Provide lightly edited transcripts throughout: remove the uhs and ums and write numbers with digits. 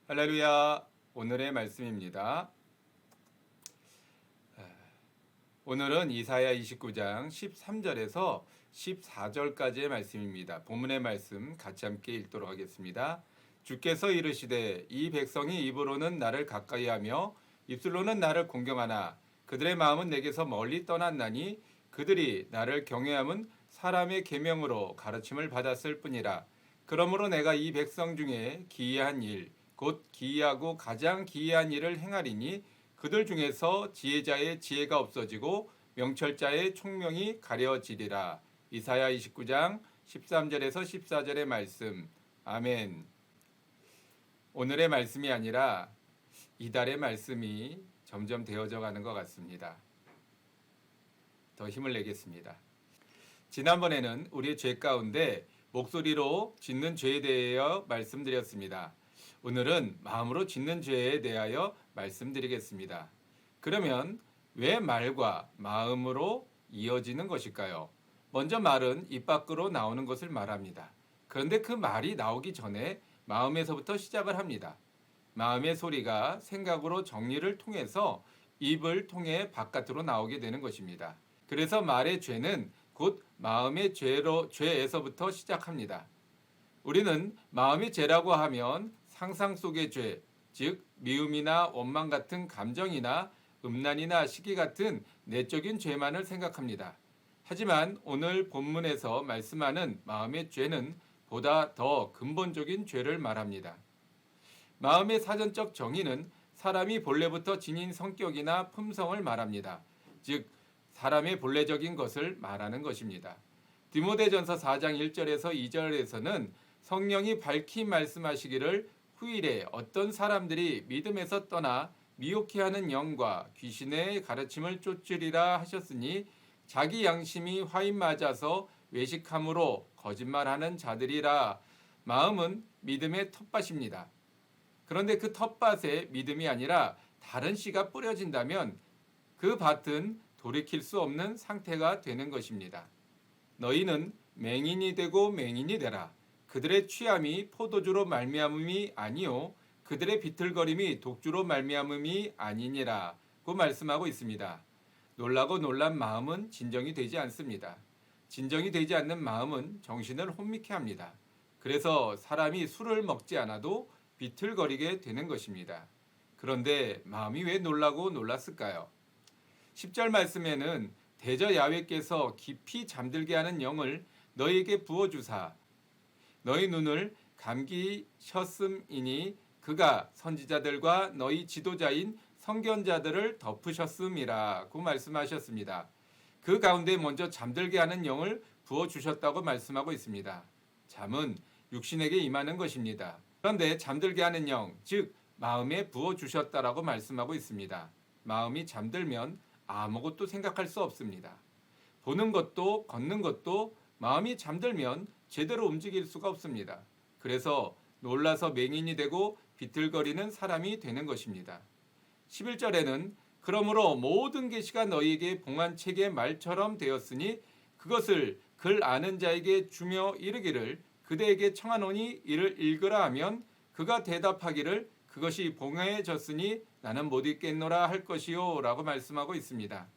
할렐루야. 오늘의 말씀입니다. 오늘은 이사야 29장 13절에서 14절까지의 말씀입니다. 본문의 말씀 같이 함께 읽도록 하겠습니다. 주께서 이르시되 이 백성이 입으로는 나를 가까이하며 입술로는 나를 공경하나 그들의 마음은 내게서 멀리 떠났나니 그들이 나를 경외함은 사람의 계명으로 가르침을 받았을 뿐이라. 그러므로 내가 이 백성 중에 기이한 일 곧 기이하고 가장 기이한 일을 행하리니 그들 중에서 지혜자의 지혜가 없어지고 명철자의 총명이 가려지리라. 이사야 29장 13절에서 14절의 말씀. 아멘. 오늘의 말씀이 아니라 이달의 말씀이 점점 되어져 가는 것 같습니다. 더 힘을 내겠습니다. 지난번에는 우리의 죄 가운데 목소리로 짓는 죄에 대하여 말씀드렸습니다. 오늘은 마음으로 짓는 죄에 대하여 말씀드리겠습니다. 그러면 왜 말과 마음으로 이어지는 것일까요? 먼저 말은 입 밖으로 나오는 것을 말합니다. 그런데 그 말이 나오기 전에 마음에서부터 시작을 합니다. 마음의 소리가 생각으로 정리를 통해서 입을 통해 바깥으로 나오게 되는 것입니다. 그래서 말의 죄는 곧 마음의 죄에서부터 시작합니다. 우리는 마음의 죄라고 하면 상상 속의 죄, 즉 미움이나 원망 같은 감정이나 음란이나 시기 같은 내적인 죄만을 생각합니다. 하지만 오늘 본문에서 말씀하는 마음의 죄는 보다 더 근본적인 죄를 말합니다. 마음의 사전적 정의는 사람이 본래부터 지닌 성격이나 품성을 말합니다. 즉 사람의 본래적인 것을 말하는 것입니다. 디모데전서 4장 1절에서 2절에서는 성령이 밝히 말씀하시기를 후일에 어떤 사람들이 믿음에서 떠나 미혹해 하는 영과 귀신의 가르침을 쫓으리라 하셨으니 자기 양심이 화인 맞아서 외식함으로 거짓말하는 자들이라. 마음은 믿음의 텃밭입니다. 그런데 그 텃밭에 믿음이 아니라 다른 씨가 뿌려진다면 그 밭은 돌이킬 수 없는 상태가 되는 것입니다. 너희는 맹인이 되고 맹인이 되라. 그들의 취함이 포도주로 말미암음이 아니요 그들의 비틀거림이 독주로 말미암음이 아니니라고 말씀하고 있습니다. 놀라고 놀란 마음은 진정이 되지 않습니다. 진정이 되지 않는 마음은 정신을 혼미케 합니다. 그래서 사람이 술을 먹지 않아도 비틀거리게 되는 것입니다. 그런데 마음이 왜 놀라고 놀랐을까요? 10절 말씀에는 대저 야훼께서 깊이 잠들게 하는 영을 너희에게 부어주사 너희 눈을 감기셨음이니 그가 선지자들과 너희 지도자인 선견자들을 덮으셨음이라고 말씀하셨습니다. 그 가운데 먼저 잠들게 하는 영을 부어주셨다고 말씀하고 있습니다. 잠은 육신에게 임하는 것입니다. 그런데 잠들게 하는 영, 즉 마음에 부어주셨다라고 말씀하고 있습니다. 마음이 잠들면 아무것도 생각할 수 없습니다. 보는 것도 걷는 것도 마음이 잠들면 제대로 움직일 수가 없습니다. 그래서 놀라서 맹인이 되고 비틀거리는 사람이 되는 것입니다. 11절에는 그러므로 모든 계시가 너희에게 봉안책의 말처럼 되었으니 그것을 글 아는 자에게 주며 이르기를 그대에게 청하노니 이를 읽으라 하면 그가 대답하기를 그것이 봉해졌으니 나는 못 읽겠노라 할 것이요 라고 말씀하고 있습니다.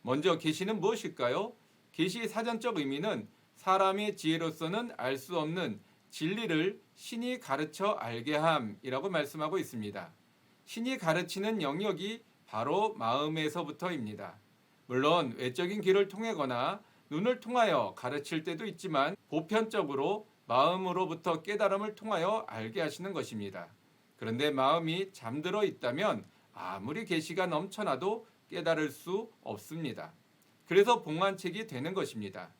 먼저 계시는 무엇일까요? 계시의 사전적 의미는 사람의 지혜로서는 알 수 없는 진리를 신이 가르쳐 알게 함이라고 말씀하고 있습니다. 신이 가르치는 영역이 바로 마음에서부터입니다. 물론 외적인 길을 통하거나 눈을 통하여 가르칠 때도 있지만 보편적으로 마음으로부터 깨달음을 통하여 알게 하시는 것입니다. 그런데 마음이 잠들어 있다면 아무리 계시가 넘쳐나도 깨달을 수 없습니다. 그래서 봉안책이 되는 것입니다.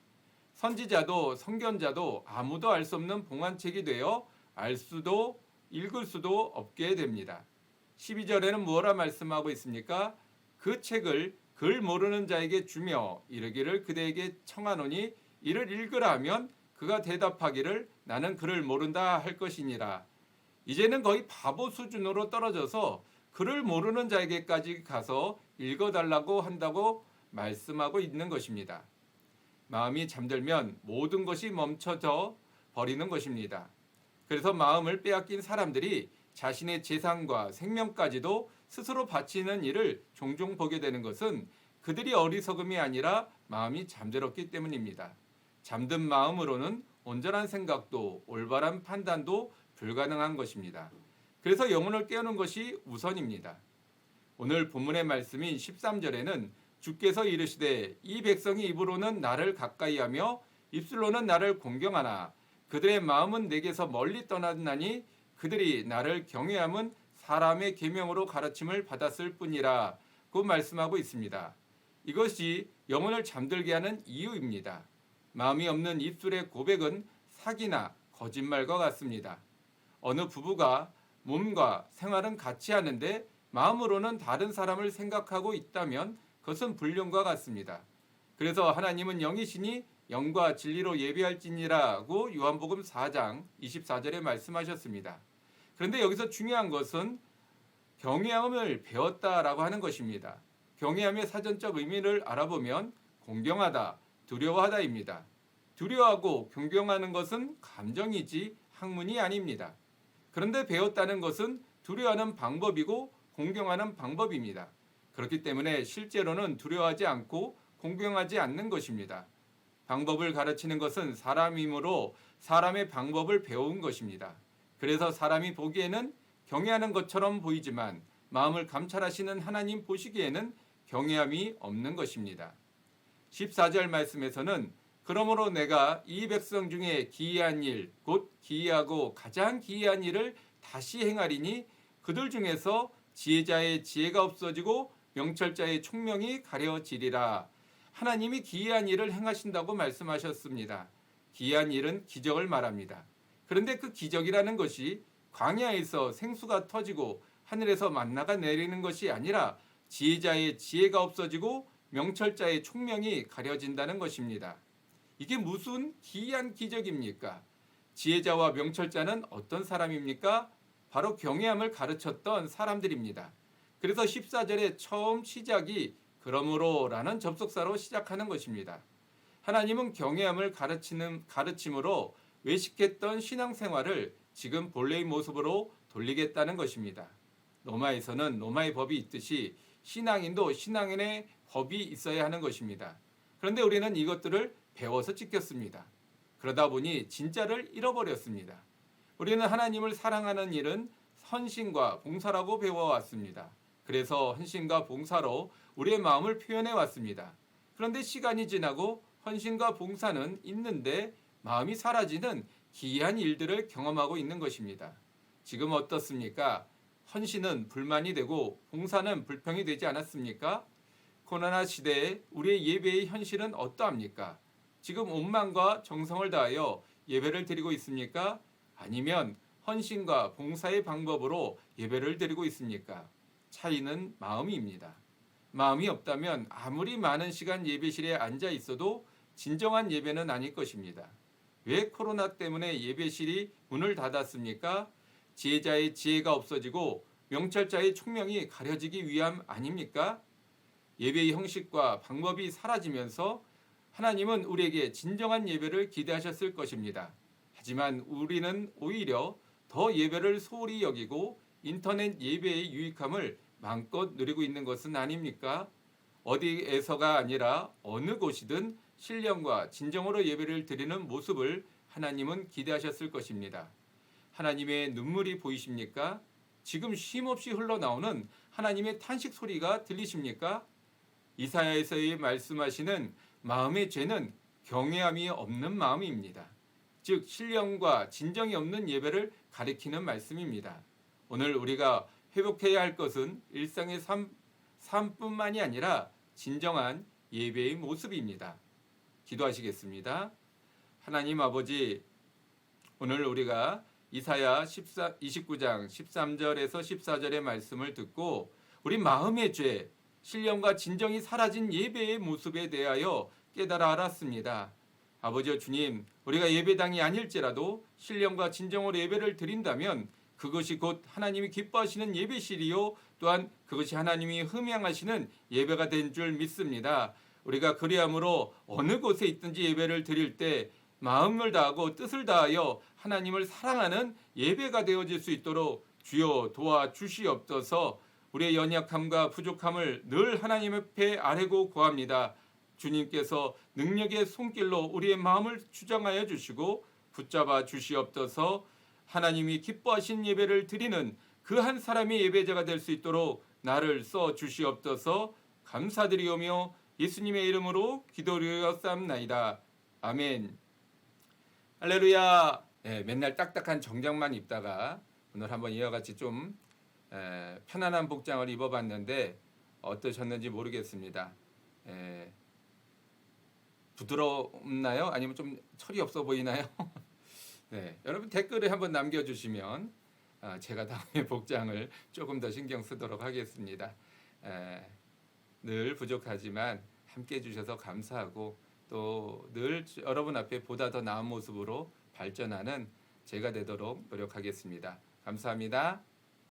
선지자도 선견자도 아무도 알 수 없는 봉안책이 되어 알 수도 읽을 수도 없게 됩니다. 12절에는 무엇라 말씀하고 있습니까? 그 책을 글 모르는 자에게 주며 이르기를 그대에게 청하노니 이를 읽으라 하면 그가 대답하기를 나는 글을 모른다 할 것이니라. 이제는 거의 바보 수준으로 떨어져서 글을 모르는 자에게까지 가서 읽어달라고 한다고 말씀하고 있는 것입니다. 마음이 잠들면 모든 것이 멈춰져 버리는 것입니다. 그래서 마음을 빼앗긴 사람들이 자신의 재산과 생명까지도 스스로 바치는 일을 종종 보게 되는 것은 그들이 어리석음이 아니라 마음이 잠들었기 때문입니다. 잠든 마음으로는 온전한 생각도 올바른 판단도 불가능한 것입니다. 그래서 영혼을 깨우는 것이 우선입니다. 오늘 본문의 말씀인 13절에는 주께서 이르시되 이 백성이 입으로는 나를 가까이하며 입술로는 나를 공경하나 그들의 마음은 내게서 멀리 떠났나니 그들이 나를 경외함은 사람의 계명으로 가르침을 받았을 뿐이라 고 말씀하고 있습니다. 이것이 영혼을 잠들게 하는 이유입니다. 마음이 없는 입술의 고백은 사기나 거짓말과 같습니다. 어느 부부가 몸과 생활은 같이 하는데 마음으로는 다른 사람을 생각하고 있다면 그것은 불륜과 같습니다. 그래서 하나님은 영이시니 영과 진리로 예배할지니라고 요한복음 4장 24절에 말씀하셨습니다. 그런데 여기서 중요한 것은 경외함을 배웠다라고 하는 것입니다. 경외함의 사전적 의미를 알아보면 공경하다, 두려워하다입니다. 두려워하고 존경하는 것은 감정이지 학문이 아닙니다. 그런데 배웠다는 것은 두려워하는 방법이고 공경하는 방법입니다. 그렇기 때문에 실제로는 두려워하지 않고 공경하지 않는 것입니다. 방법을 가르치는 것은 사람이므로 사람의 방법을 배운 것입니다. 그래서 사람이 보기에는 경외하는 것처럼 보이지만 마음을 감찰하시는 하나님 보시기에는 경외함이 없는 것입니다. 14절 말씀에서는 그러므로 내가 이 백성 중에 기이한 일, 곧 기이하고 가장 기이한 일을 다시 행하리니 그들 중에서 지혜자의 지혜가 없어지고 명철자의 총명이 가려지리라. 하나님이 기이한 일을 행하신다고 말씀하셨습니다. 기이한 일은 기적을 말합니다. 그런데 그 기적이라는 것이 광야에서 생수가 터지고 하늘에서 만나가 내리는 것이 아니라 지혜자의 지혜가 없어지고 명철자의 총명이 가려진다는 것입니다. 이게 무슨 기이한 기적입니까? 지혜자와 명철자는 어떤 사람입니까? 바로 경외함을 가르쳤던 사람들입니다. 그래서 14절의 처음 시작이 그러므로라는 접속사로 시작하는 것입니다. 하나님은 경외함을 가르침으로 외식했던 신앙생활을 지금 본래의 모습으로 돌리겠다는 것입니다. 로마에서는 로마의 법이 있듯이 신앙인도 신앙인의 법이 있어야 하는 것입니다. 그런데 우리는 이것들을 배워서 지켰습니다. 그러다 보니 진짜를 잃어버렸습니다. 우리는 하나님을 사랑하는 일은 헌신과 봉사라고 배워왔습니다. 그래서 헌신과 봉사로 우리의 마음을 표현해 왔습니다. 그런데 시간이 지나고 헌신과 봉사는 있는데 마음이 사라지는 기이한 일들을 경험하고 있는 것입니다. 지금 어떻습니까? 헌신은 불만이 되고 봉사는 불평이 되지 않았습니까? 코로나 시대에 우리의 예배의 현실은 어떠합니까? 지금 온 마음과 정성을 다하여 예배를 드리고 있습니까? 아니면 헌신과 봉사의 방법으로 예배를 드리고 있습니까? 차이는 마음입니다. 마음이 없다면 아무리 많은 시간 예배실에 앉아 있어도 진정한 예배는 아닐 것입니다. 왜 코로나 때문에 예배실이 문을 닫았습니까? 지혜자의 지혜가 없어지고 명철자의 총명이 가려지기 위함 아닙니까? 예배의 형식과 방법이 사라지면서 하나님은 우리에게 진정한 예배를 기대하셨을 것입니다. 하지만 우리는 오히려 더 예배를 소홀히 여기고 인터넷 예배의 유익함을 마음껏 누리고 있는 것은 아닙니까? 어디에서가 아니라 어느 곳이든 신령과 진정으로 예배를 드리는 모습을 하나님은 기대하셨을 것입니다. 하나님의 눈물이 보이십니까? 지금 쉼없이 흘러나오는 하나님의 탄식 소리가 들리십니까? 이사야에서의 말씀하시는 마음의 죄는 경외함이 없는 마음입니다. 즉 신령과 진정이 없는 예배를 가리키는 말씀입니다. 오늘 우리가 회복해야 할 것은 일상의 삶뿐만이 아니라 진정한 예배의 모습입니다. 기도하시겠습니다. 하나님 아버지, 오늘 우리가 이사야 29장 13절에서 14절의 말씀을 듣고 우리 마음의 죄, 신령과 진정이 사라진 예배의 모습에 대하여 깨달아 알았습니다. 아버지 주님, 우리가 예배당이 아닐지라도 신령과 진정으로 예배를 드린다면 그것이 곧 하나님이 기뻐하시는 예배실이요 또한 그것이 하나님이 흠양하시는 예배가 된 줄 믿습니다. 우리가 그리함으로 어느 곳에 있든지 예배를 드릴 때 마음을 다하고 뜻을 다하여 하나님을 사랑하는 예배가 되어질 수 있도록 주여 도와주시옵소서. 우리의 연약함과 부족함을 늘 하나님 앞에 아뢰고 구합니다. 주님께서 능력의 손길로 우리의 마음을 주장하여 주시고 붙잡아 주시옵소서. 하나님이 기뻐하신 예배를 드리는 그 한 사람의 예배자가 될 수 있도록 나를 써 주시옵소서. 감사드리오며 예수님의 이름으로 기도드렸사옵나이다. 아멘. 할렐루야. 네, 맨날 딱딱한 정장만 입다가 오늘 한번 이와 같이 좀 편안한 복장을 입어봤는데 어떠셨는지 모르겠습니다. 부드럽나요? 아니면 좀 철이 없어 보이나요? 네, 여러분 댓글을 한번 남겨주시면 제가 다음에 복장을 조금 더 신경 쓰도록 하겠습니다. 늘 부족하지만 함께 해주셔서 감사하고 또 늘 여러분 앞에 보다 더 나은 모습으로 발전하는 제가 되도록 노력하겠습니다. 감사합니다.